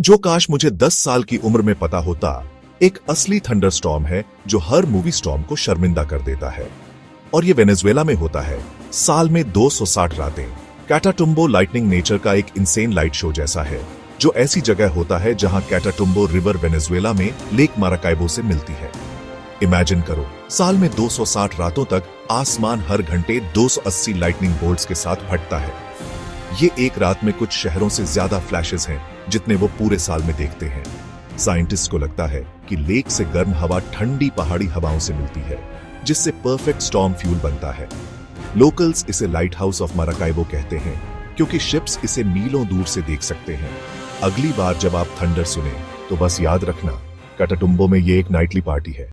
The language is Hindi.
जो काश मुझे 10 साल की उम्र में पता होता। एक असली थंडरस्टॉर्म है जो हर मूवी स्टॉर्म को शर्मिंदा कर देता है, और ये वेनेजुएला में होता है। साल में 260 रातें। कैटाटुम्बो लाइटनिंग नेचर का एक इंसेन लाइट शो जैसा है, जो ऐसी जगह होता है जहां कैटाटुम्बो रिवर वेनेजुएला में लेक माराकाइबो से मिलती है। इमेजिन करो, साल में 260 रातों तक आसमान हर घंटे 280 लाइटनिंग बोल्ट्स के साथ फटता है। ये एक रात में कुछ शहरों से ज्यादा फ्लैशेस हैं जितने वो पूरे साल में देखते हैं। साइंटिस्ट को लगता है कि लेक से गर्म हवा ठंडी पहाड़ी हवाओं से मिलती है, जिससे परफेक्ट स्टॉर्म फ्यूल बनता है। लोकल्स इसे लाइट हाउस ऑफ माराकाइबो कहते हैं, क्योंकि शिप्स इसे मीलों दूर से देख सकते हैं। अगली बार जब आप थंडर सुने तो बस याद रखना, कैटाटुम्बो में ये एक नाइटली पार्टी है।